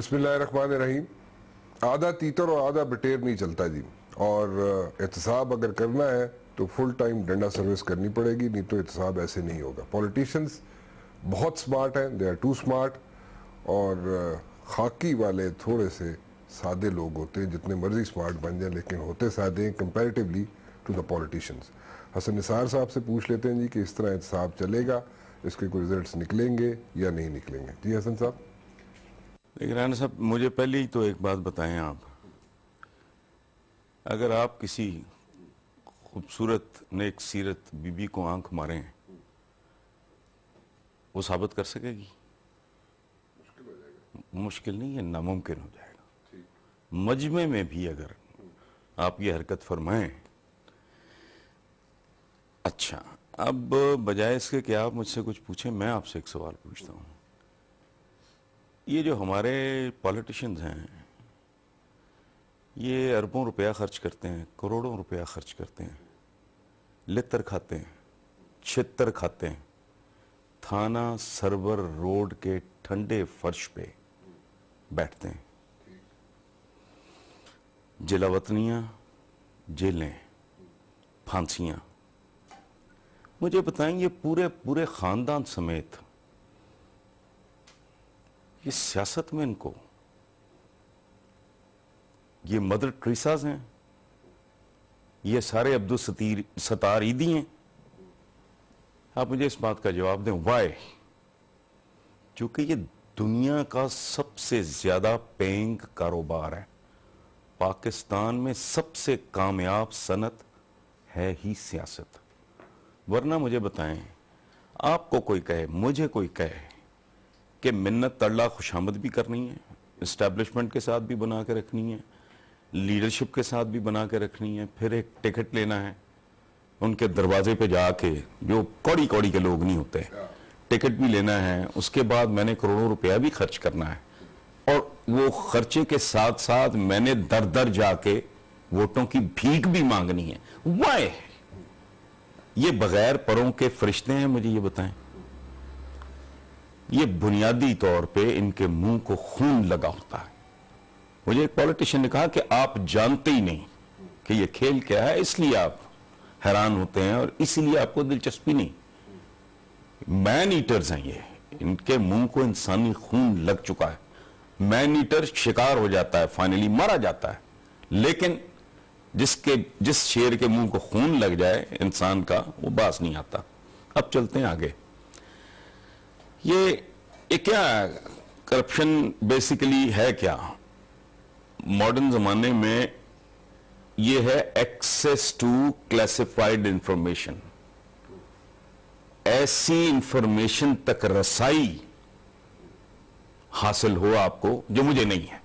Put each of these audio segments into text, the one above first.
بسم اللہ الرحمن الرحیم. آدھا تیتر اور آدھا بٹیر نہیں چلتا جی. اور احتساب اگر کرنا ہے تو فل ٹائم ڈنڈا سروس کرنی پڑے گی, نہیں تو احتساب ایسے نہیں ہوگا. پولیٹیشنز بہت سمارٹ ہیں, دے آر ٹو سمارٹ, اور خاکی والے تھوڑے سے سادے لوگ ہوتے ہیں, جتنے مرضی سمارٹ بن جائیں لیکن ہوتے سادے ہیں کمپیریٹیولی ٹو دا پولیٹیشنز. حسن نثار صاحب سے پوچھ لیتے ہیں جی کہ اس طرح احتساب چلے گا, اس کے کوئی رزلٹس نکلیں گے یا نہیں نکلیں گے. جی حسن صاحب. لیکن رانا صاحب مجھے پہلے ہی تو ایک بات بتائیں آپ, اگر آپ کسی خوبصورت نیک سیرت بی بی کو آنکھ ماریں وہ ثابت کر سکے گی؟ مشکل نہیں ہے, ناممکن ہو جائے گا. مجمع میں بھی اگر آپ یہ حرکت فرمائیں. اچھا, اب بجائے اس کے کہ آپ مجھ سے کچھ پوچھیں, میں آپ سے ایک سوال پوچھتا ہوں. یہ جو ہمارے پولیٹیشنز ہیں یہ اربوں روپیہ خرچ کرتے ہیں, کروڑوں روپیہ خرچ کرتے ہیں, لتر کھاتے ہیں, چھتر کھاتے ہیں, تھانہ سرور روڈ کے ٹھنڈے فرش پہ بیٹھتے ہیں, جلا وطنیاں, جیلیں, پھانسیاں. مجھے بتائیں یہ پورے خاندان سمیت یہ سیاست میں ان کو, یہ مدر ٹریساز ہیں, یہ سارے عبدالستار عیدی ہیں. آپ مجھے اس بات کا جواب دیں وائی؟ چونکہ یہ دنیا کا سب سے زیادہ پیئنگ کاروبار ہے. پاکستان میں سب سے کامیاب صنعت ہے ہی سیاست. ورنہ مجھے بتائیں, آپ کو کوئی کہے, مجھے کوئی کہے کہ منت تڑلا خوشامد بھی کرنی ہے, اسٹیبلشمنٹ کے ساتھ بھی بنا کے رکھنی ہے, لیڈرشپ کے ساتھ بھی بنا کے رکھنی ہے, پھر ایک ٹکٹ لینا ہے ان کے دروازے پہ جا کے, جو کوڑی کوڑی کے لوگ نہیں ہوتے, ٹکٹ بھی لینا ہے, اس کے بعد میں نے کروڑوں روپیہ بھی خرچ کرنا ہے, اور وہ خرچے کے ساتھ ساتھ میں نے در در جا کے ووٹوں کی بھیک بھی مانگنی ہے. وائی؟ یہ بغیر پروں کے فرشتے ہیں؟ مجھے یہ بتائیں. یہ بنیادی طور پہ ان کے منہ کو خون لگا ہوتا ہے. مجھے ایک پولیٹیشن نے کہا کہ آپ جانتے ہی نہیں کہ یہ کھیل کیا ہے, اس لیے آپ حیران ہوتے ہیں اور اسی لیے آپ کو دلچسپی نہیں. مین ایٹرز ہیں یہ, ان کے منہ کو انسانی خون لگ چکا ہے. مین ایٹر شکار ہو جاتا ہے, فائنلی مارا جاتا ہے, لیکن جس شیر کے منہ کو خون لگ جائے انسان کا, وہ باز نہیں آتا. اب چلتے ہیں آگے. یہ کیا کرپشن بیسیکلی ہے کیا ماڈرن زمانے میں؟ یہ ہے ایکسیس ٹو کلاسیفائڈ انفارمیشن. ایسی انفارمیشن تک رسائی حاصل ہو آپ کو جو مجھے نہیں ہے.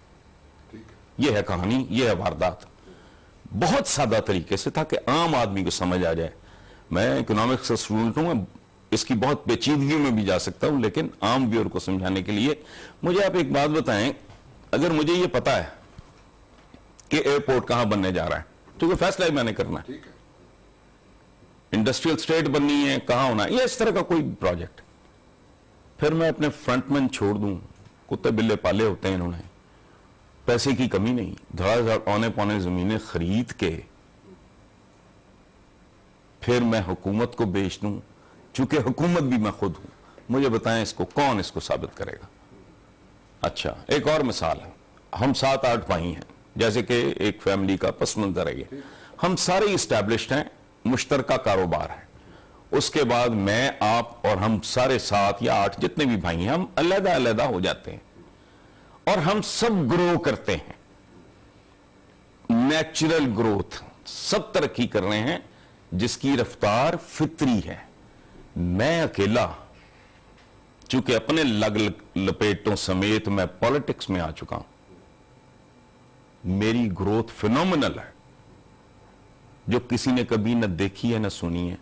یہ ہے کہانی, یہ ہے واردات. بہت سادہ طریقے سے تاکہ عام آدمی کو سمجھ آ جائے. میں اکنامکس کا اسٹوڈنٹ ہوں, میں اس کی بہت پیچیدگیوں میں بھی جا سکتا ہوں, لیکن عام ویور کو سمجھانے کے لیے مجھے آپ ایک بات بتائیں. اگر مجھے یہ پتا ہے کہ ایئرپورٹ کہاں بننے جا رہا ہے, تو یہ فیصلہ ہی میں نے کرنا ہے. انڈسٹریل اسٹیٹ بننی ہے, کہاں ہونا ہے, یہ اس طرح کا کوئی پروجیکٹ. پھر میں اپنے فرنٹ مین چھوڑ دوں, کتے بلے پالے ہوتے ہیں انہوں نے, پیسے کی کمی نہیں, دھڑا دھڑ اونے پونے زمینیں خرید کے پھر میں حکومت کو بیچ دوں, چونکہ حکومت بھی میں خود ہوں. مجھے بتائیں اس کو کون اس کو ثابت کرے گا؟ اچھا, ایک اور مثال ہے. ہم 7-8 بھائی ہیں, جیسے کہ ایک فیملی کا پس منظر ہے یہ. ہم سارے اسٹیبلشڈ ہیں, مشترکہ کاروبار ہے. اس کے بعد میں, آپ اور ہم سارے 7 یا 8 جتنے بھی بھائی ہیں, ہم علیحدہ علیحدہ ہو جاتے ہیں اور ہم سب گرو کرتے ہیں. نیچرل گروتھ, سب ترقی کر رہے ہیں جس کی رفتار فطری ہے. میں اکیلا, چونکہ اپنے لگ لپیٹوں سمیت میں پولیٹکس میں آ چکا ہوں, میری گروتھ فینومنل ہے جو کسی نے کبھی نہ دیکھی ہے نہ سنی ہے.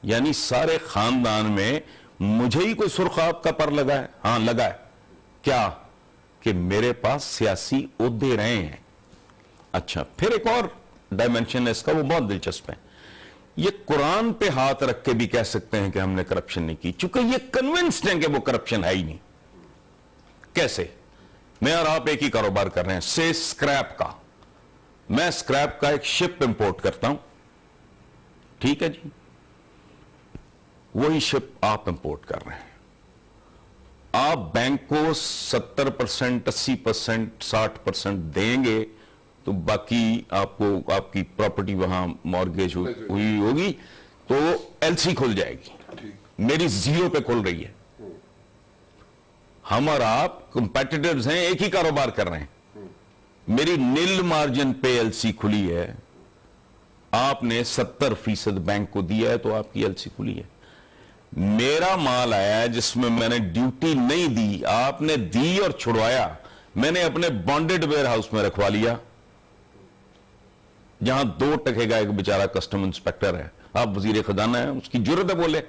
یعنی سارے خاندان میں مجھے ہی کوئی سرخاب کا پر لگا ہے؟ ہاں لگا ہے. کیا کہ میرے پاس سیاسی عہدے رہے ہیں. اچھا, پھر ایک اور ڈائمنشن ہے اس کا, وہ بہت دلچسپ ہے. یہ قرآن پہ ہاتھ رکھ کے بھی کہہ سکتے ہیں کہ ہم نے کرپشن نہیں کی, چونکہ یہ کنونسڈ ہیں کہ وہ کرپشن ہے ہی نہیں. کیسے؟ میں اور آپ ایک ہی کاروبار کر رہے ہیں، سے اسکریپ کا، میں اسکریپ کا ایک شپ امپورٹ کرتا ہوں، ٹھیک ہے جی، وہی شپ آپ امپورٹ کر رہے ہیں، آپ بینک کو 70%، 80%، 60% دیں گے تو باقی آپ کو آپ کی پراپرٹی وہاں مارگیج ہوئی ہوگی تو ایل سی کھل جائے گی، میری زیرو پہ کھل رہی ہے، ہم اور آپ کمپیٹیٹرز ہیں، ایک ہی کاروبار کر رہے ہیں، میری نیل مارجن پہ ایل سی کھلی ہے، آپ نے 70% بینک کو دیا ہے تو آپ کی ایل سی کھلی ہے، میرا مال آیا ہے جس میں میں نے ڈیوٹی نہیں دی، آپ نے دی اور چھڑوایا، میں نے اپنے بانڈڈ ویئر ہاؤس میں رکھوا لیا، جہاں 2 ٹکے کا ایک بیچارہ کسٹم انسپیکٹر ہے، آپ وزیر خزانہ ہیں، اس کی جرت ہے بولے،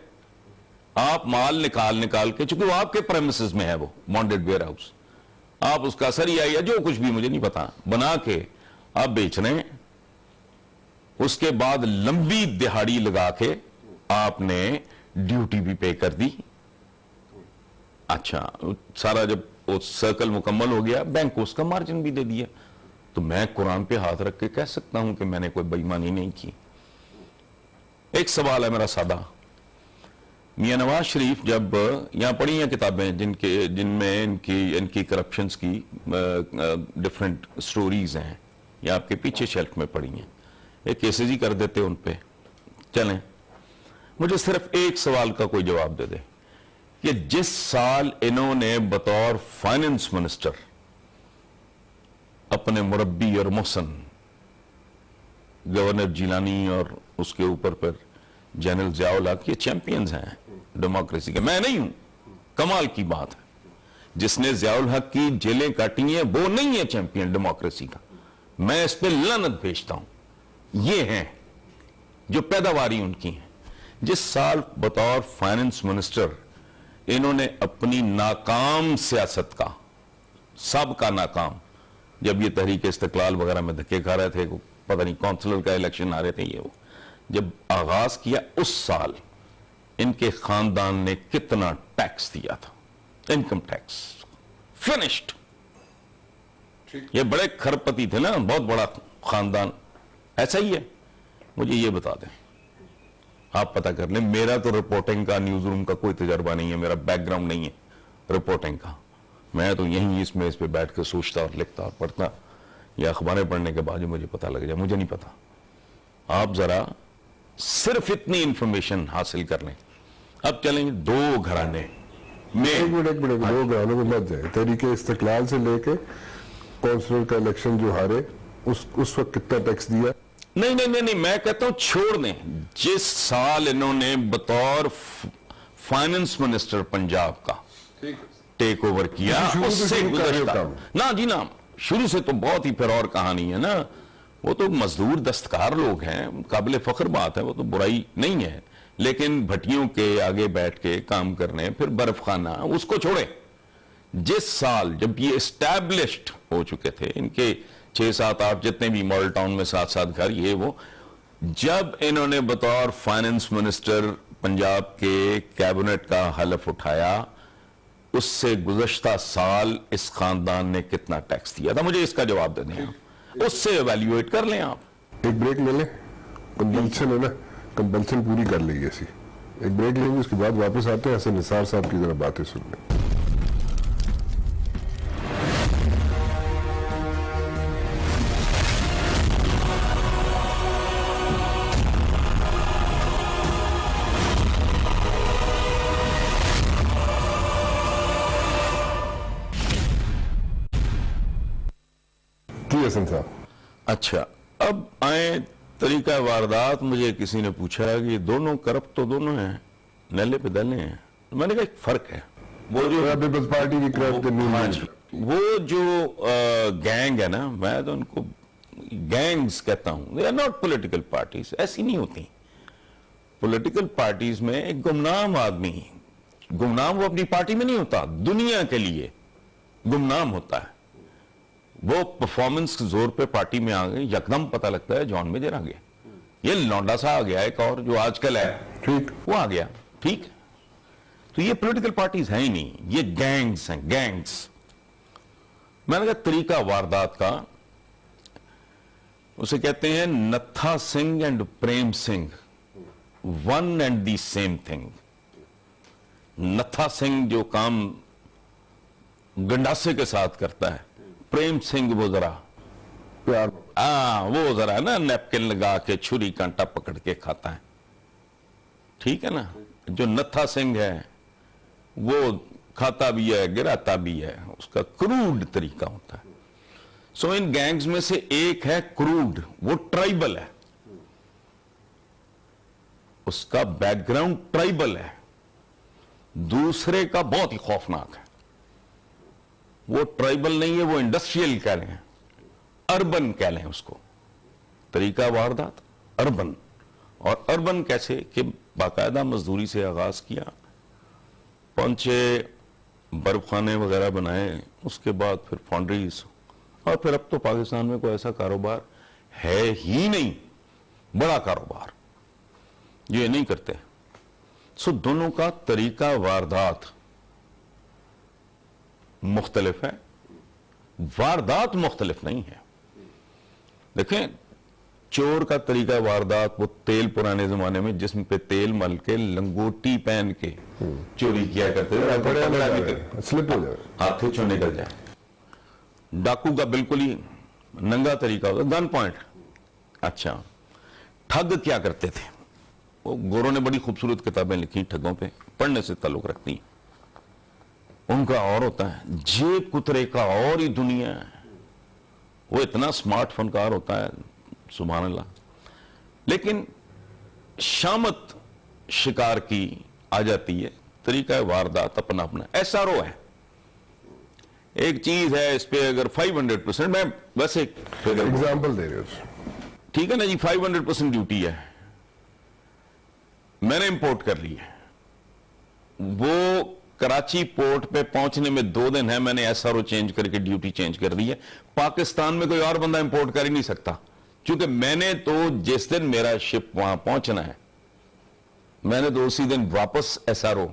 آپ مال نکال کے، چونکہ وہ آپ کے پریمیسز میں ہے، وہ بانڈڈ ویئر ہاؤس، آپ اس کا سر یا جو کچھ بھی مجھے نہیں پتا بنا کے آپ بیچ رہے ہیں، اس کے بعد لمبی دہاڑی لگا کے آپ نے ڈیوٹی بھی پے کر دی، اچھا سارا جب وہ سرکل مکمل ہو گیا، بینک کو اس کا مارجن بھی دے دیا، تو میں قرآن پہ ہاتھ رکھ کے کہہ سکتا ہوں کہ میں نے کوئی بے ایمانی نہیں کی۔ ایک سوال ہے میرا سادہ، میاں نواز شریف جب یہاں پڑھی ہیں کتابیں جن میں ان کی کرپشنز کی ڈیفرنٹ سٹوریز ہیں، یا آپ کے پیچھے شیلف میں پڑھی ہیں، ایک کیسز ہی کر دیتے ان پہ، چلیں مجھے صرف ایک سوال کا کوئی جواب دے دے کہ جس سال انہوں نے بطور فائننس منسٹر اپنے مربی اور محسن گورنر جیلانی اور اس کے اوپر پر جنرل ضیاء الحق، یہ چیمپئنز ہیں ڈیموکریسی کے، میں نہیں ہوں، کمال کی بات ہے، جس نے ضیاء الحق کی جیلیں کاٹی ہیں وہ نہیں ہے چیمپئن ڈیموکریسی کا، میں اس پہ لعنت بھیجتا ہوں، یہ ہیں جو پیداواری ان کی ہیں۔ جس سال بطور فائننس منسٹر انہوں نے اپنی ناکام سیاست کا، سب کا ناکام، جب یہ تحریک استقلال وغیرہ میں دھکے کھا رہے تھے، پتہ نہیں کونسلر کا الیکشن آ رہے تھے، یہ وہ جب آغاز کیا، اس سال ان کے خاندان نے کتنا ٹیکس دیا تھا، انکم ٹیکس، فنشڈ، یہ بڑے کھرپتی تھے نا، بہت بڑا خاندان، ایسا ہی ہے، مجھے یہ بتا دیں، آپ پتہ کر لیں، میرا تو رپورٹنگ کا، نیوز روم کا کوئی تجربہ نہیں ہے، میرا بیک گراؤنڈ نہیں ہے رپورٹنگ کا، میں تو یہیں اس میز پہ بیٹھ کے سوچتا اور لکھتا اور پڑھتا، یا اخباریں پڑھنے کے بعد مجھے پتہ لگ جائے، مجھے نہیں پتا، آپ ذرا صرف اتنی انفارمیشن حاصل کر لیں۔ اب چلیں 2 گھرانے میں، ایک منٹ 2 گھرانوں میں مت جائے، تحریک استقلال سے لے کے کونسلر کا الیکشن جو ہارے اس وقت کتنا ٹیکس دیا؟ نہیں، میں کہتا ہوں چھوڑ دیں، جس سال انہوں نے بطور فائننس منسٹر پنجاب کا ٹیک اوور کیا، اس سے گزشتہ، نا جی نا، شروع سے تو بہت ہی پھر اور کہانی ہے نا، وہ تو مزدور دستکار لوگ ہیں، قابل فخر بات ہے، وہ تو برائی نہیں ہے، لیکن بھٹیوں کے آگے بیٹھ کے کام کرنے، پھر برف خانہ، اس کو چھوڑے، جس سال جب یہ اسٹیبلشڈ ہو چکے تھے، ان کے 6، 7، 8 جتنے بھی ماڈل ٹاؤن میں 7 گھر، یہ وہ، جب انہوں نے بطور فائننس منسٹر پنجاب کے کیبنٹ کا حلف اٹھایا، اس سے گزشتہ سال اس خاندان نے کتنا ٹیکس دیا تھا، مجھے اس کا جواب دے دیں آپ، اس سے ایویلیویٹ کر لیں آپ۔ ایک بریک لے لیں، کمپلشن ہے نا، کمپلشن پوری کر لیں گے، ایک بریک لیں گے، اس کے بعد واپس آتے ہیں، ایسے نثار صاحب کی ذرا باتیں سن لیں۔ حسن صاحب، اچھا، اب آئیں طریقہ واردات، مجھے کسی نے پوچھا کہ یہ دونوں کرپٹ تو دونوں ہیں، نیلے پہ دلے ہیں، میں نے کہا ایک فرق ہے، وہ جو پیپلز پارٹی کی کرپٹ نہیں، وہ جو گینگ ہے نا، میں تو ان کو گینگز کہتا ہوں، they are not political parties، ایسی نہیں ہوتی، پولیٹیکل پارٹیز میں ایک گمنام آدمی، گمنام وہ اپنی پارٹی میں نہیں ہوتا، دنیا کے لیے گمنام ہوتا ہے، وہ پرفارمنس کے زور پہ پارٹی میں آ گئے، یکدم پتہ لگتا ہے جان میجر آ گیا، یہ لونڈا سا آ گیا، ایک اور جو آج کل ہے ٹھیک، وہ آ گیا، ٹھیک، تو یہ پولیٹیکل پارٹیز ہیں ہی نہیں، یہ گینگز ہیں، گینگز، میں نے کہا طریقہ واردات کا اسے کہتے ہیں Natha Singh and Prem Singh one and the same thing. Natha Singh جو کام گنڈاسے کے ساتھ کرتا ہے, پریم سنگھ وہ ذرا پیار وہ ذرا نا نیپکن لگا کے چھری کانٹا پکڑ کے کھاتا ہے, ٹھیک ہے نا. جو نتھا سنگھ ہے وہ کھاتا بھی ہے گراتا بھی ہے, اس کا کروڈ طریقہ ہوتا ہے. سو ان گینگز میں سے ایک ہے کروڈ, وہ ٹرائبل ہے, اس کا بیک گراؤنڈ ٹرائبل ہے. دوسرے کا بہت ہی خوفناک ہے, وہ ٹرائبل نہیں ہے, وہ انڈسٹریل کہہ رہے ہیں, اربن کہہ لیں اس کو. طریقہ واردات اربن. اور اربن کیسے کہ باقاعدہ مزدوری سے آغاز کیا, پہنچے برف خانے وغیرہ بنائے, اس کے بعد پھر فاؤنڈریز, اور پھر اب تو پاکستان میں کوئی ایسا کاروبار ہے ہی نہیں بڑا کاروبار جو یہ نہیں کرتے. سو دونوں کا طریقہ واردات مختلف ہے, واردات مختلف نہیں ہے. دیکھیں چور کا طریقہ واردات وہ تیل پرانے زمانے میں جسم پہ تیل مل کے لنگوٹی پہن کے چوری کیا کرتے تھے, سلپ ہو جائے, ہاتھوں چوں نکل جائے. ڈاکو کا بالکل ہی ننگا طریقہ ہوتا, گن پوائنٹ. اچھا ٹھگ کیا کرتے تھے, وہ گوروں نے بڑی خوبصورت کتابیں لکھی ٹھگوں پہ, پڑھنے سے تعلق رکھتی ہیں. ان کا اور ہوتا ہے جیب کترے کا اور ہی دنیا ہے, وہ اتنا سمارٹ فنکار ہوتا ہے سبحان اللہ. لیکن شامت شکار کی آ جاتی ہے, طریقہ واردات اپنا اپنا. ایس آر او ہے ایک چیز ہے, اس پہ اگر 500% میں ویسے ایگزامپل دے رہے ہو, ٹھیک ہے نا جی, 500% ڈیوٹی ہے, میں نے امپورٹ کر لی ہے, وہ کراچی پورٹ پہ پہنچنے میں 2 دن ہے, میں نے ایس آر او چینج کر کے ڈیوٹی چینج کر دی ہے. پاکستان میں کوئی اور بندہ امپورٹ کر ہی نہیں سکتا, کیونکہ میں نے تو جس دن میرا شپ وہاں پہنچنا ہے میں نے تو اسی دن واپس ایس آر او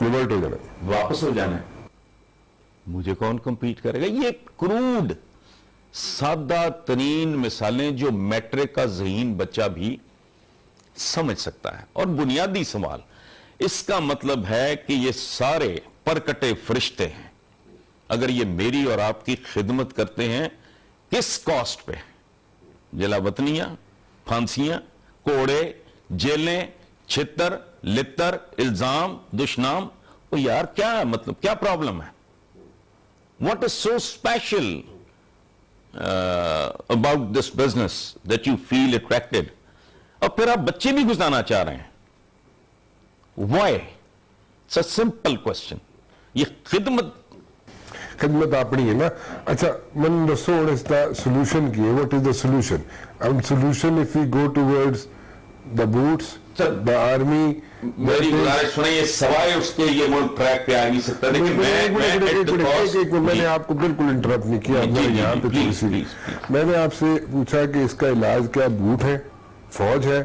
ریورٹ ہو جانا, واپس ہو جانا ہے. مجھے کون کمپیٹ کرے گا؟ یہ کروڈ سادہ ترین مثالیں جو میٹرک کا ذہین بچہ بھی سمجھ سکتا ہے. اور بنیادی سوال اس کا مطلب ہے کہ یہ سارے پرکٹے فرشتے ہیں, اگر یہ میری اور آپ کی خدمت کرتے ہیں کس کاسٹ پہ؟ جلا وطنیاں, پھانسیاں, کوڑے, جیلیں, چھتر, لتر, الزام, دشنام. وہ یار کیا مطلب, کیا پرابلم ہے؟ What is so special about this business that you feel attracted? اور پھر آپ بچے بھی گزارنا چاہ رہے ہیں. Why? It's a simple question. یہ خدمت اپنی ہے نا. اچھا من دسو what is the solution کی ہے, what is the solution? And solution if we go towards the boots, the army. میری گزارش سنیں, یہ سوائے اس کے یہ ملک ٹریک پہ آ نہیں سکتا. میں نے آپ کو بالکل انٹرپٹ نہیں کیا, یہاں پہ میں نے آپ سے پوچھا کہ اس کا علاج کیا بوٹ ہے, فوج ہے,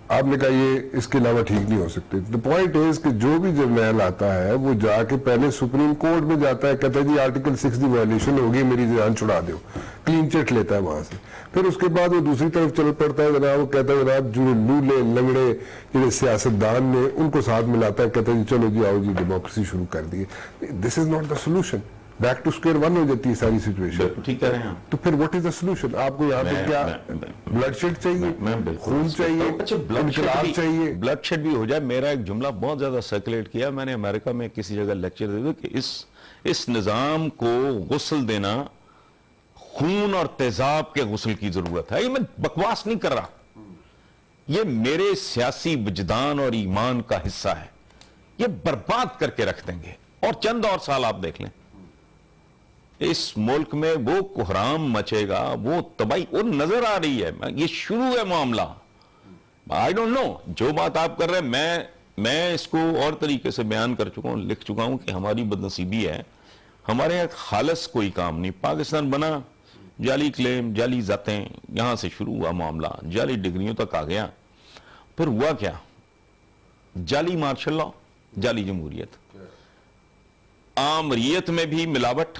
آپ نے کہا یہ اس کے علاوہ ٹھیک نہیں ہو سکتے. دا پوائنٹ از کہ جو بھی جرنیل آتا ہے وہ جا کے پہلے سپریم کورٹ میں جاتا ہے, کہتا ہے جی آرٹیکل 6 کی وائلیشن ہوگی, میری جان چھڑا دو, کلین چٹ لیتا ہے وہاں سے. پھر اس کے بعد وہ دوسری طرف چل پڑتا ہے جناب, وہ کہتا ہے جناب جو لولے لنگڑے جنہیں سیاستدان نے ان کو ساتھ ملاتا ہے, کہتا ہے جی چلو جی آؤ جی ڈیموکریسی شروع کر دیے. This is not the solution, back to square one ہو جاتی ہے ساری سچویشن. ٹھیک کہہ رہے ہیں. تو پھر واٹ از دا سولوشن؟ آپ کو یہاں پہ کیا بلڈ شیڈ چاہیے, خون چاہیے, انقلاب چاہیے؟ بلڈ شیڈ بھی ہو جائے. میرا ایک جملہ بہت زیادہ سرکولیٹ کیا, میں نے امریکہ میں کسی جگہ لیکچر دے دیا کہ اس نظام کو غسل دینا خون اور تیزاب کے غسل کی ضرورت ہے. یہ میں بکواس نہیں کر رہا, یہ میرے سیاسی وجدان اور ایمان کا حصہ ہے. یہ برباد کر کے رکھ دیں گے, اور چند اور سال آپ دیکھ لیں اس ملک میں وہ کوہرام مچے گا, وہ تباہی وہ نظر آ رہی ہے. یہ شروع ہے معاملہ. I don't know, جو بات آپ کر رہے ہیں میں اس کو اور طریقے سے بیان کر چکا ہوں, لکھ چکا ہوں کہ ہماری بدنصیبی ہے, ہمارے یہاں خالص کوئی کام نہیں. پاکستان بنا جعلی کلیم, جعلی ذاتیں, یہاں سے شروع ہوا معاملہ, جعلی ڈگریوں تک آ گیا. پھر ہوا کیا؟ جعلی مارشل لا, جعلی جمہوریت, آمریت میں بھی ملاوٹ,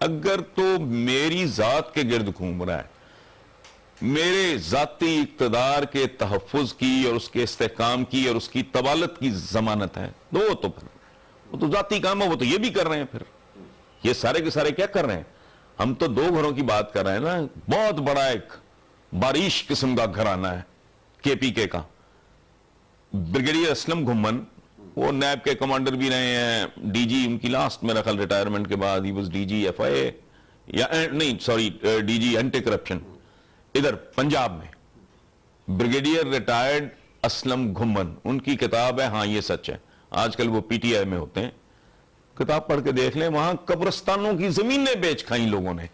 اگر تو میری ذات کے گرد گھوم رہا ہے، میرے ذاتی اقتدار کے تحفظ کی اور اس کے استحکام کی اور اس کی طوالت کی ضمانت ہے، تو پھر وہ تو ذاتی کام ہے، وہ تو یہ بھی کر رہے ہیں. پھر یہ سارے کے سارے کیا کر رہے ہیں؟ ہم تو 2 گھروں کی بات کر رہے ہیں نا. بہت بڑا ایک بارش قسم کا گھرانہ ہے کے پی کے کا. بریگیڈیئر اسلم گھمن، وہ نیب کے کمانڈر بھی رہے ہیں، ڈی جی ان کی لاسٹ میرا خیال ریٹائرمنٹ کے بعد ہی was D G F I A, یا نہیں sorry D G anti corruption ادھر پنجاب میں. بریگیڈیئر ریٹائرڈ اسلم گھمن، ان کی کتاب ہے ہاں یہ سچ ہے. آج کل وہ پی ٹی آئی میں ہوتے ہیں. کتاب پڑھ کے دیکھ لیں، وہاں قبرستانوں کی زمینیں بیچ کھائیں لوگوں نے،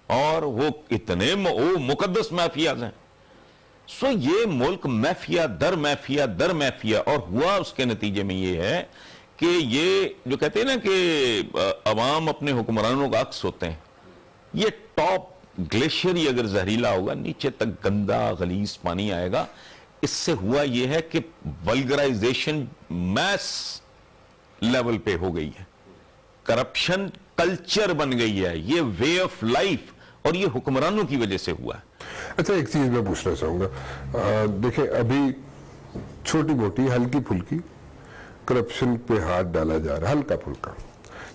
اور وہ اتنے مقدس مافیاز ہیں. سو یہ ملک مافیا در مافیا در مافیا، اور ہوا اس کے نتیجے میں یہ ہے کہ یہ جو کہتے ہیں نا کہ عوام اپنے حکمرانوں کا عکس ہوتے ہیں، یہ ٹاپ گلیشیئر ہی اگر زہریلا ہوگا، نیچے تک گندا غلیظ پانی آئے گا. اس سے ہوا یہ ہے کہ ولگرائزیشن میس لیول پہ ہو گئی ہے، کرپشن کلچر بن گئی ہے، یہ وے آف لائف، اور یہ حکمرانوں کی وجہ سے ہوا ہے. اچھا ایک چیز میں پوچھنا چاہوں گا، دیکھیں ابھی چھوٹی موٹی ہلکی پھلکی کرپشن پہ ہاتھ ڈالا جا رہا ہے، ہلکا پھلکا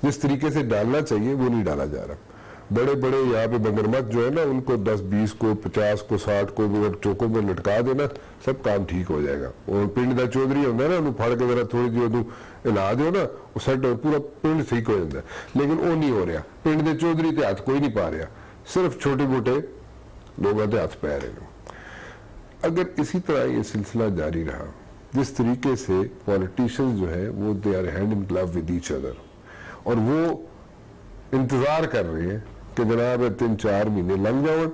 جس طریقے سے ڈالنا چاہیے وہ نہیں ڈالا جا رہا. بڑے بڑے یہاں پہ مگرمچھ جو ہے نا، ان کو 10 20 کو 50 کو 60 کو چوکوں میں لٹکا دینا، سب کام ٹھیک ہو جائے گا. اور پنڈ دا چودھری ہوتا ہے نا، انہوں پھڑ کے ذرا تھوڑی جی انہوں ہلا دیو نا، وہ سیٹ پورا پنڈ ٹھیک ہو جاتا ہے. لیکن وہ نہیں ہو رہا. پنڈ دے چودھری تے ہاتھ کوئی نہیں پا رہا، صرف چھوٹے موٹے لوگوں کے ہاتھ پہ رہے ہیں. اگر اسی طرح یہ سلسلہ جاری رہا، جس طریقے سے پولیٹیشنز جو ہے وہ they are hand in glove with each other, اور وہ انتظار کر رہے ہیں کہ جناب 3-4 مہینے لنگ جاؤ،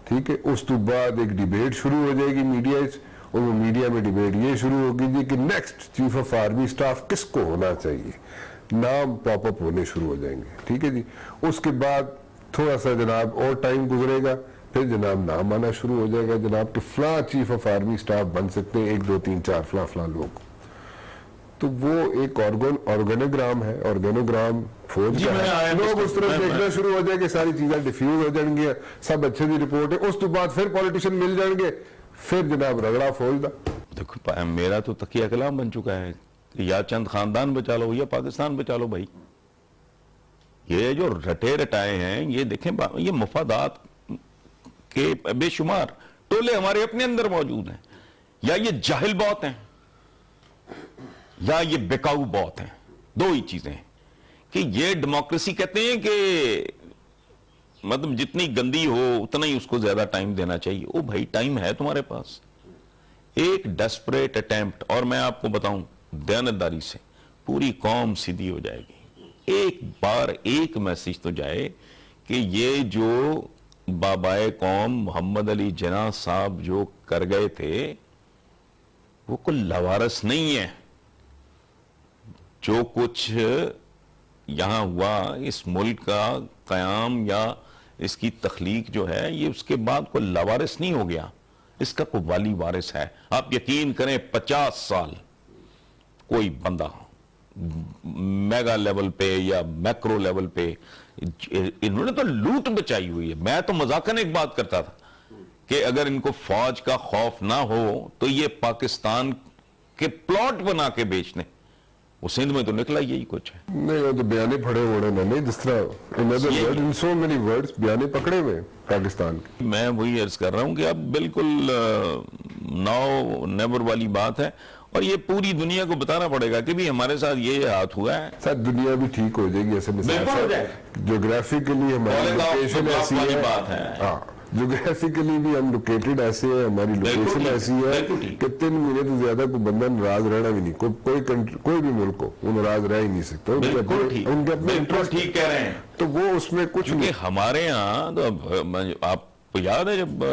ٹھیک ہے، اس تو بعد ایک ڈیبیٹ شروع ہو جائے گی میڈیا، اور وہ میڈیا میں ڈیبیٹ یہ شروع ہوگی جی کہ next chief of army staff کس کو ہونا چاہیے، نام پاپ اپ ہونے شروع ہو جائیں گے. ٹھیک ہے جی. اس کے بعد تھوڑا سا جناب اور ٹائم گزرے گا، پھر جناب نام آنا شروع ہو جائے گا جناب کہ فلاں چیف آف آرمی سٹاف بن سکتے ہیں 1 2 3 4 فلاں لوگ. تو وہ ایک آرگینوگرام ہے، آرگینوگرام فوج کا ہے. لوگ اس طرح دیکھنا شروع ہو جائے کہ ساری چیزیں ڈیفیوز ہو جائیں گی، سب اچھے دی رپورٹ ہے. اس تو بعد پھر پولیٹیشن مل جائیں گے، پھر جناب رگڑا فوج دا. دیکھو میرا تو تقیہ کلام بن چکا ہے، یا چند خاندان بچا لو یا پاکستان بچا لو. بھائی یہ جو رٹے رٹائے ہیں، یہ دیکھیں یہ مفادات کے بے شمار ٹولے ہمارے اپنے اندر موجود ہیں. یا یہ جاہل بہت ہیں یا یہ بکاؤ بہت ہیں. 2 ہی چیزیں ہیں کہ یہ ڈیموکریسی کہتے ہیں کہ مطلب جتنی گندی ہو اتنا ہی اس کو زیادہ ٹائم دینا چاہیے. او بھائی ٹائم ہے تمہارے پاس. ایک ڈیسپریٹ اٹیمپٹ، اور میں آپ کو بتاؤں دیانتداری سے پوری قوم سیدھی ہو جائے گی. ایک بار ایک میسج تو جائے کہ یہ جو بابائے قوم محمد علی جناح صاحب جو کر گئے تھے وہ کوئی لوارث نہیں ہے. جو کچھ یہاں ہوا، اس ملک کا قیام یا اس کی تخلیق جو ہے، یہ اس کے بعد کوئی لوارث نہیں ہو گیا، اس کا کوئی والی وارث ہے. آپ یقین کریں 50 سال کوئی بندہ میگا لیول پہ یا میکرو لیول پہ انہوں نے تو لوٹ بچائی ہوئی ہے. میں تو مذاقاً ایک بات کرتا تھا کہ اگر ان کو فوج کا خوف نہ ہو تو یہ پاکستان کے پلاٹ بنا کے بیچ دیں. وہ سندھ میں تو نکلا یہی کچھ ہے. نہیں وہ تو بیانے پھڑے ہوئے نہیں، جس طرح ان سو مینی ورڈز بیانے پکڑے ہوئے پاکستان کے. میں وہی عرض کر رہا ہوں کہ اب بالکل ناؤ نیور والی بات ہے، اور یہ پوری دنیا کو بتانا پڑے گا کہ بھی ہمارے ساتھ یہ ہاتھ ہوا ہے. ساتھ دنیا بھی ٹھیک ہو جائے گی. ایسے مثال جیوگرافیکلی ہماری لوکیشن ایسی ہے، ہاں جیوگرافیکلی بھی ہم لوکیٹڈ ایسے ہیں، ہماری لوکیشن ایسی ہے کہ 3 مہینے تو زیادہ کوئی بندہ ناراض رہنا بھی نہیں. کوئی بھی ملک ہو وہ ناراض رہ ہی نہیں سکتا. ان کے اپنے انٹرسٹ ٹھیک کہہ رہے ہیں، تو وہ اس میں کچھ نہیں. ہمارے ہاں آپ کو یاد ہے جب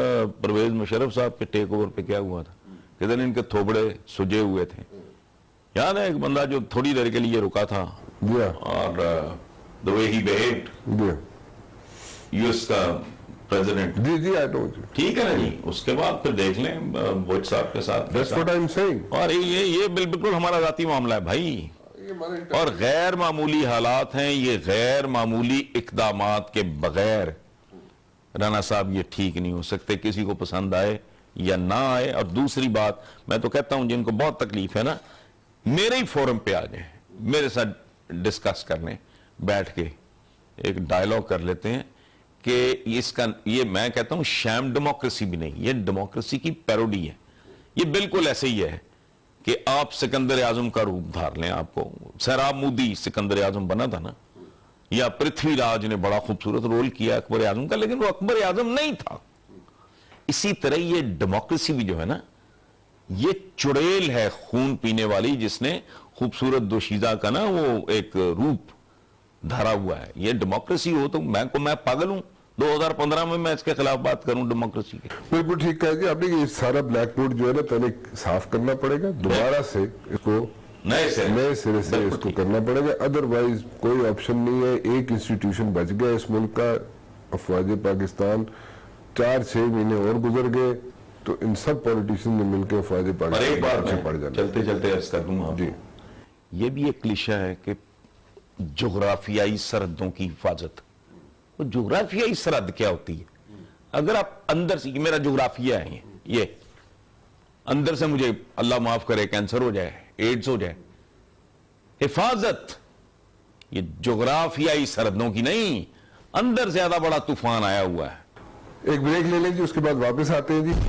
پرویز مشرف صاحب کے ٹیک اوور پہ کیا ہوا تھا، کدھر ان کے تھوبڑے سجے ہوئے تھے. یاد ہے ایک بندہ جو تھوڑی دیر کے لیے رکا تھا، اور the way he behaved US کا پریزیڈنٹ. جی ٹھیک ہے نا جی. اس کے بعد پھر دیکھ لیں بوٹ صاحب کے ساتھ. That's what I'm saying. اور یہ بالکل ہمارا ذاتی معاملہ ہے بھائی. اور غیر معمولی حالات ہیں. یہ غیر معمولی اقدامات کے بغیر رانا صاحب یہ ٹھیک نہیں ہو سکتے, کسی کو پسند آئے یا نہ آئے. اور دوسری بات میں تو کہتا ہوں جن کو بہت تکلیف ہے نا, میرے ہی فورم پہ آ جائیں, میرے ساتھ ڈسکس کرنے, بیٹھ کے ایک ڈائیلاگ کر لیتے ہیں کہ اس کا یہ میں کہتا ہوں شیم ڈیموکریسی بھی نہیں, یہ ڈیموکریسی کی پیروڈی ہے. یہ بالکل ایسے ہی ہے کہ آپ سکندر اعظم کا روپ دھار لیں. آپ کو سہراب مودی سکندر اعظم بنا تھا نا, یا پرتھوی راج نے بڑا خوبصورت رول کیا اکبر اعظم کا, لیکن وہ اکبر اعظم نہیں تھا. اسی طرح یہ ڈیموکریسی بھی جو ہے نا, یہ چڑیل ہے خون پینے والی, جس نے خوبصورت دوشیزہ کا نا وہ ایک روپ دھرا ہوا ہے. یہ ڈیموکریسی ہو تو میں پاگل ہوں 2015 میں اس کے خلاف بات کروں ڈیموکریسی کے. بالکل ٹھیک کہا جی آپ نے, یہ سارا بلیک بورڈ جو ہے نا پہلے صاف کرنا پڑے گا, دوبارہ سے اس کو نئے سرے سے اس کو کرنا پڑے گا. ادروائز کوئی آپشن نہیں ہے. ایک انسٹیٹیوشن بچ گیا اس ملک کا, افواج پاکستان. 4-6 مہینے اور گزر گئے تو ان سب پولیٹیشن نے مل کے افواج پاکستان پڑ جانا. چلتے چلتے عرض کر دوں جی, یہ بھی ایک کلیشہ ہے کہ جغرافیائی سرحدوں کی حفاظت. جغرافیائی سرحد کیا ہوتی ہے؟ اگر آپ اندر سے, میرا جغرافیہ ہے یہ, اندر سے مجھے اللہ معاف کرے کینسر ہو جائے, ایڈز ہو جائے, حفاظت یہ جغرافیائی سرحدوں کی نہیں, اندر زیادہ بڑا طوفان آیا ہوا ہے. ایک بریک لے لیں جی, اس کے بعد واپس آتے ہیں جی.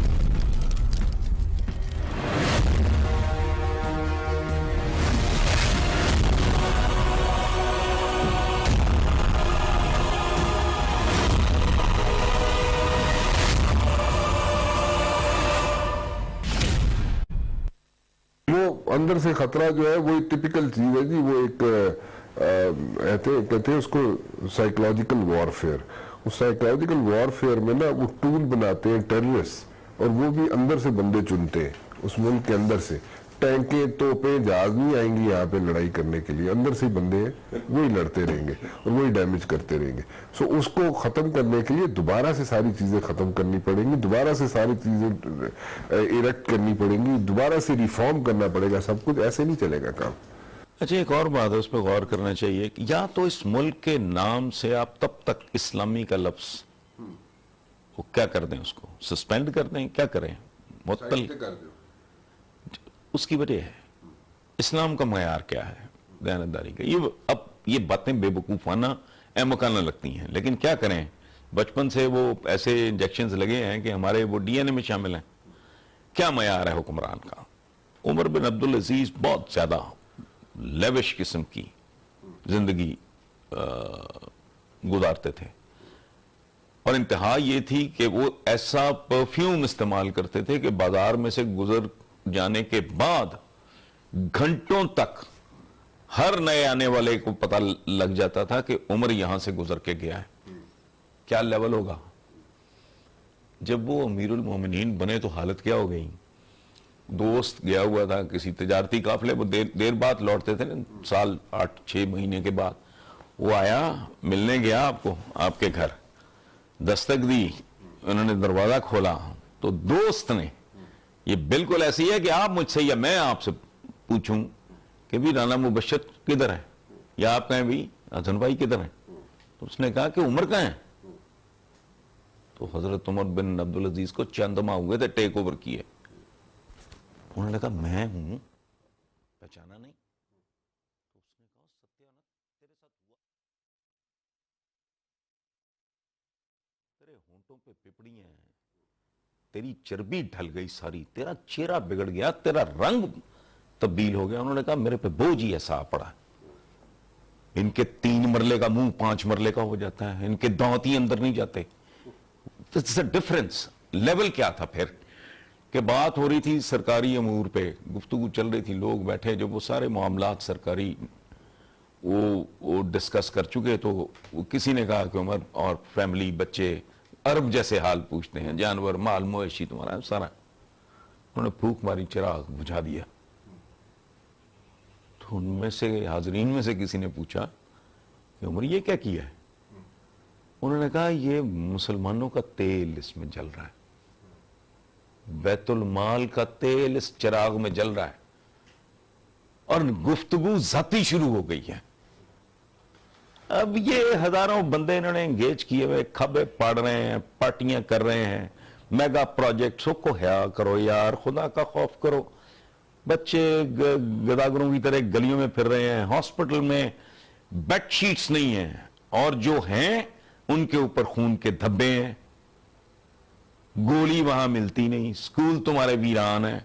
اندر سے خطرہ جو ہے وہ ٹپیکل چیز ہے جی, وہ ایک کہتے ہیں اس کو سائیکولوجیکل وارفیئر. اس سائیکولوجیکل وارفیئر میں نا وہ ٹول بناتے ہیں ٹیررسٹ, اور وہ بھی اندر سے بندے چنتے ہیں اس ملک کے اندر سے. ٹینکیں توپیں جہاز نہیں آئیں گی یہاں پہ لڑائی کرنے کے لیے, اندر سے بندے ہیں وہی لڑتے رہیں گے اور وہی ڈیمیج کرتے رہیں گے. سو اس کو ختم کرنے کے لیے دوبارہ سے ساری چیزیں ختم کرنی پڑیں گی, دوبارہ سے ساری چیزیں ایرکٹ کرنی پڑیں گی, دوبارہ سے ریفارم کرنا پڑے گا. سب کچھ ایسے نہیں چلے گا کام. اچھا ایک اور بات ہے, اس پہ غور کرنا چاہیے کہ یا تو اس ملک کے نام سے آپ تب تک اسلامی کا لفظ وہ کیا کر دیں, اس کو سسپینڈ کر دیں, کیا کریں, معطل. اس کی وجہ ہے اسلام کا معیار کیا ہے, دیانتداری کا. اب یہ باتیں بے وقوفانہ احمقانہ لگتی ہیں, لیکن کیا کریں, بچپن سے وہ ایسے انجیکشنز لگے ہیں کہ ہمارے وہ ڈی این اے میں شامل ہیں. کیا معیار ہے حکمران کا؟ عمر بن عبدالعزیز بہت زیادہ لیوش قسم کی زندگی گزارتے تھے, اور انتہا یہ تھی کہ وہ ایسا پرفیوم استعمال کرتے تھے کہ بازار میں سے گزر جانے کے بعد گھنٹوں تک ہر نئے آنے والے کو پتہ لگ جاتا تھا کہ عمر یہاں سے گزر کے گیا ہے. کیا لیول ہوگا؟ جب وہ امیر المومنین بنے تو حالت کیا ہو گئی. دوست گیا ہوا تھا کسی تجارتی قافلے, وہ دیر بعد لوٹتے تھے, سال 8-6 مہینے کے بعد. وہ آیا, ملنے گیا آپ کو, آپ کے گھر دستک دی, انہوں نے دروازہ کھولا تو دوست نے, یہ بالکل ایسی ہے کہ آپ مجھ سے یا میں آپ سے پوچھوں کہ بھی رانا مبشر کدھر ہے, یا آپ کہیں بھی حسن بھائی کدھر ہیں, تو اس نے کہا کہ عمر کہاں ہے. تو حضرت عمر بن عبدالعزیز کو چند ماہ ہوئے تھے ٹیک اوور کیے. انہوں نے کہا میں ہوں, پہچانا نہیں. تو اس نے کہا ستیانت تیرے ساتھ ہوا, تیرے ہونٹوں پہ پپڑیاں ہیں, تیری چربی ڈھل گئی ساری, تیرا چہرہ بگڑ گیا, تیرا رنگ تبدیل ہو گیا. انہوں نے کہا میرے پہ بوجھ ہی ایسا پڑا, ان کے 3 مرلے کا منہ 5 مرلے کا ہو جاتا ہے, ان کے دانت ہی اندر نہیں جاتے. ڈفرنس لیول کیا تھا پھر کہ بات ہو رہی تھی سرکاری امور پہ, گفتگو چل رہی تھی, لوگ بیٹھے جو وہ سارے معاملات سرکاری وہ ڈسکس کر چکے. تو کسی نے کہا کہ عمر اور فیملی بچے عرب جیسے حال پوچھتے ہیں, جانور مال مویشی تمہارا سارا. انہوں نے پھوک ماری, چراغ بجھا دیا. تو ان میں سے حاضرین میں سے کسی نے پوچھا کہ عمر یہ کیا کیا ہے؟ انہوں نے کہا یہ مسلمانوں کا تیل اس میں جل رہا ہے, بیت المال کا تیل اس چراغ میں جل رہا ہے, اور گفتگو ذاتی شروع ہو گئی ہے. اب یہ ہزاروں بندے انہوں نے انگیج کیے ہوئے کھبے پاڑ رہے ہیں, پارٹیاں کر رہے ہیں, میگا پروجیکٹوں کو حیا کرو یار, خدا کا خوف کرو. بچے گداگروں کی طرح گلیوں میں پھر رہے ہیں, ہاسپٹل میں بیڈ شیٹس نہیں ہیں, اور جو ہیں ان کے اوپر خون کے دھبے ہیں, گولی وہاں ملتی نہیں, سکول تمہارے ویران ہیں,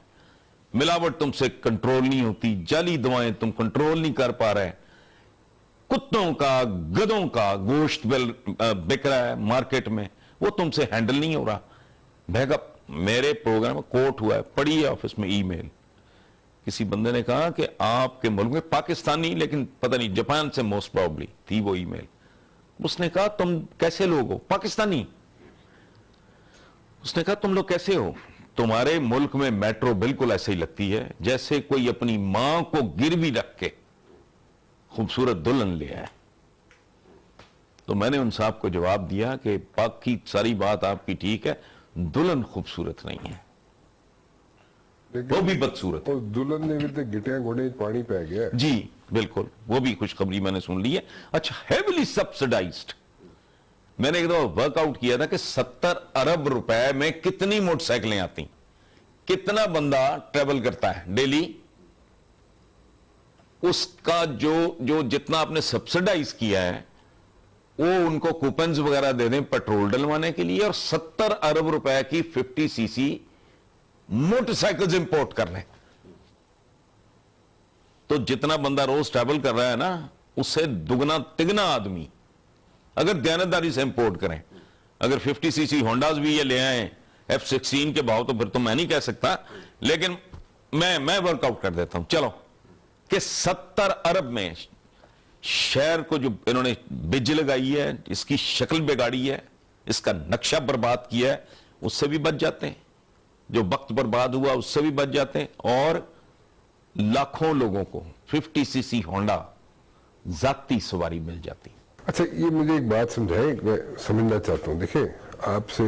ملاوٹ تم سے کنٹرول نہیں ہوتی, جعلی دوائیں تم کنٹرول نہیں کر پا رہے, کتوں کا گدوں کا گوشت بک رہا ہے مارکیٹ میں, وہ تم سے ہینڈل نہیں ہو رہا. بھیگا میرے پروگرام میں کوٹ ہوا ہے, پڑھی ہے آفس میں ای میل, کسی بندے نے کہا کہ آپ کے ملک میں پاکستانی, لیکن پتہ نہیں جاپان سے موسٹ پروبلی تھی وہ ای میل, اس نے کہا تم کیسے لوگ ہو پاکستانی, اس نے کہا تم لوگ کیسے ہو, تمہارے ملک میں میٹرو بالکل ایسے ہی لگتی ہے جیسے کوئی اپنی ماں کو گروی رکھ کے خوبصورت دلہن لے آئے. تو میں نے ان صاحب کو جواب دیا کہ باقی ساری بات آپ کی ٹھیک ہے, دلہن خوبصورت نہیں ہے, وہ بھی بدصورت ہے. اور دلہن نے بھی تو گٹیاں گھوڑے پانی پہ گیا. جی بالکل, وہ بھی خوشخبری میں نے سن لی ہے. اچھا, ہیویلی سبسڈائزڈ. میں نے ایک دفعہ ورک آؤٹ کیا تھا کہ 70 ارب روپے میں کتنی موٹر سائیکلیں آتی, کتنا بندہ ٹریول کرتا ہے ڈیلی, اس کا جو جتنا آپ نے سبسڈائز کیا ہے وہ ان کو کوپنز وغیرہ دے دیں پیٹرول ڈلوانے کے لیے, اور 70 ارب روپے کی 50 سی سی موٹر سائیکلز امپورٹ کر لیں. تو جتنا بندہ روز ٹریول کر رہا ہے نا, اس سے دگنا تگنا آدمی اگر دیانتداری سے امپورٹ کریں. اگر 50 سی سی ہونڈاز بھی یہ لے آئیں F-16 کے بھاؤ, تو پھر تو میں نہیں کہہ سکتا, لیکن میں ورک آؤٹ کر دیتا ہوں چلو کہ 70 ارب میں شہر کو جو انہوں نے بج لگائی ہے, اس کی شکل بگاڑی ہے, اس کا نقشہ برباد کیا ہے, اس سے بھی بچ جاتے ہیں. جو وقت برباد ہوا اس سے بھی بچ جاتے ہیں, اور لاکھوں لوگوں کو 50 سی سی ہونڈا ذاتی سواری مل جاتی. اچھا, یہ مجھے ایک بات سمجھائیں, میں سمجھنا چاہتا ہوں. دیکھیں, آپ سے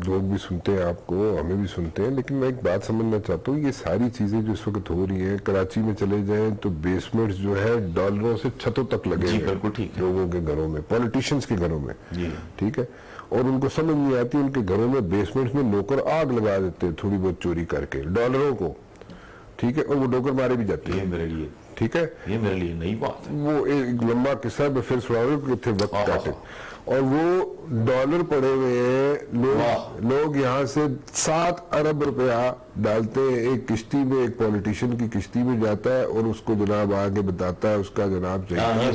لوگ بھی سنتے ہیں, آپ کو ہمیں بھی سنتے ہیں, لیکن میں ایک بات سمجھنا چاہتا ہوں. یہ ساری چیزیں جو اس وقت ہو رہی ہیں, کراچی میں چلے جائیں تو بیسمنٹس جو ہے ڈالروں سے چھتوں تک لگے جی ہیں بالکل ٹھیک ہے. لوگوں کے گھروں میں, پولیٹیشنز کے گھروں میں. جی ٹھیک ہے, اور ان کو سمجھ نہیں آتی, ان کے گھروں میں بیسمنٹس میں نوکر آگ لگا دیتے ہیں تھوڑی بہت چوری کر کے ڈالروں کو. ٹھیک ہے, اور وہ نوکر مارے بھی جاتے یہ ہیں. میرے لیے ٹھیک ہے, یہ میرے لیے نئی بات ہے. وہ ایک لمبا قصہ میں پھر سنا رہا ہوں کہ تھے وقت کاٹے, اور وہ ڈالر پڑے ہوئے ہیں, لوگ یہاں سے 7 ارب روپیہ ڈالتے ہیں ایک کشتی میں, ایک پولیٹیشین کی کشتی میں جاتا ہے, اور اس کو جناب آگے بتاتا ہے اس کا جناب چاہیے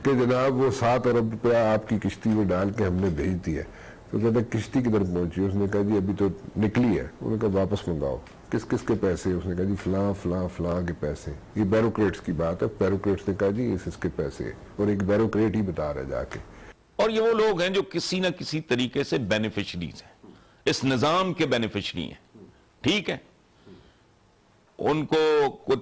کہ جناب وہ 7 ارب روپیہ آپ کی کشتی میں ڈال کے ہم نے بھیج دیا. تو کہتا ہے کشتی کدھر پہنچی, اس نے کہا جی ابھی تو نکلی ہے. انہوں نے کہا واپس منگاؤ. کس کس کے پیسے؟ اس نے کہا جی فلاں فلاں فلاں کے پیسے. یہ بیروکریٹس کی بات ہے. بیروکریٹس نے کہا جی اس کے پیسے, اور ایک بیروکریٹ ہی بتا رہا ہے جا کے. اور یہ وہ لوگ ہیں جو کسی نہ کسی طریقے سے بینیفیشریز ہیں, اس نظام کے بینیفیشری ہیں. ٹھیک ہے, ان کو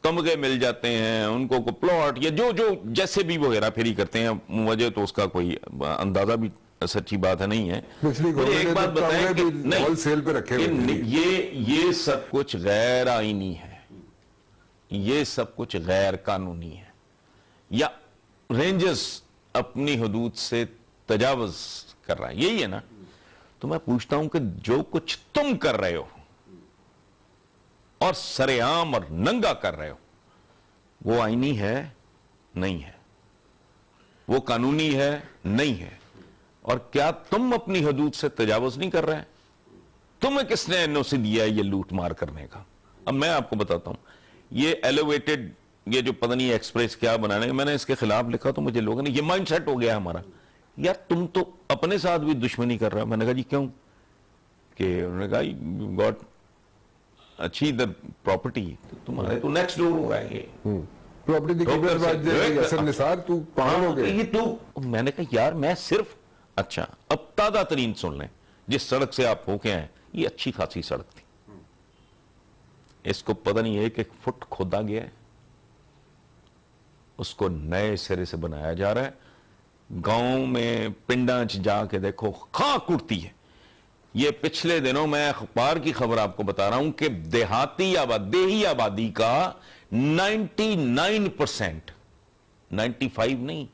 تمغے مل جاتے ہیں, ان کو پلاٹ یا جو جیسے بھی وہ ہیرا پھیری کرتے ہیں, مجھے تو اس کا کوئی اندازہ بھی سچی بات ہے نہیں ہے. مجھے ایک بات بتائیں کہ ہول سیل پہ رکھے ہوئے یہ سب کچھ غیر آئینی ہے, یہ سب کچھ غیر قانونی ہے, یا رینجرز اپنی حدود سے تجاوز کر رہا ہے, یہی ہے نا. تو میں پوچھتا ہوں کہ جو کچھ تم کر رہے ہو اور سرے عام اور ننگا کر رہے ہو, وہ آئینی ہے نہیں ہے, وہ قانونی ہے نہیں ہے, اور کیا تم اپنی حدود سے تجاوز نہیں کر رہے؟ تمہیں کس نے NOC دیا ہے یہ لوٹ مار کرنے کا؟ اب میں آپ کو بتاتا ہوں, یہ ایلیویٹڈ, یہ جو پتہ نہیں ایکسپریس کیا بنانے, میں نے اس کے خلاف لکھا تو مجھے لوگوں نے, یہ مائنڈ سیٹ ہو گیا ہمارا, یار تم تو اپنے ساتھ بھی دشمنی کر رہا ہے. میں نے کہا جی کیوں؟ کہ انہوں نے کہا یو گاٹ اچھی ادھر پراپرٹی, تمہارے تو نیکسٹ ڈور ہو رہا ہے یہ پراپرٹی کی اثر نثار تو پاگل ہو گئے. یہ تو میں نے کہا یار میں صرف, اچھا اب تازہ ترین سن لیں, جس سڑک سے آپ ہو کے آئے یہ اچھی خاصی سڑک تھی, اس کو پتہ نہیں 1-1 فٹ کھودا گیا ہے, اس کو نئے سرے سے بنایا جا رہا ہے. گاؤں میں پنڈاں چ جا کے دیکھو خاک اڑتی ہے. یہ پچھلے دنوں میں اخبار کی خبر آپ کو بتا رہا ہوں کہ دیہی آبادی کا 99%، 95 نہیں،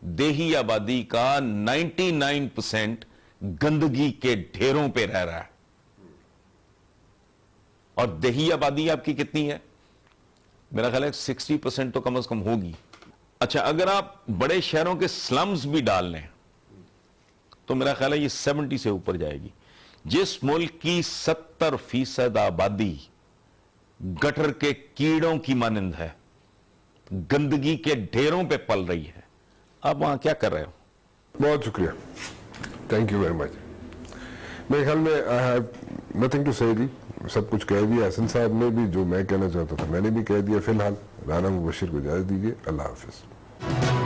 دیہی آبادی کا 99% گندگی کے ڈھیروں پہ رہ رہا ہے. اور دیہی آبادی آپ کی کتنی ہے؟ میرا خیال ہے 60% تو کم از کم ہوگی. اچھا، اگر آپ بڑے شہروں کے سلمز بھی ڈال لیں تو میرا خیال ہے یہ 70 سے اوپر جائے گی. جس ملک کی 70% آبادی گٹر کے کیڑوں کی مانند ہے، گندگی کے ڈھیروں پہ پل رہی ہے، آپ وہاں کیا کر رہے ہو؟ بہت شکریہ، تھینک یو ویری مچ. میرے خیال میں آئی ہیو نتھنگ ٹو سے جی، سب کچھ کہہ دیا. حسن صاحب نے بھی جو میں کہنا چاہتا تھا میں نے بھی کہہ دیا. فی الحال رانا مبشر کو اجازت دیجیے. اللہ حافظ.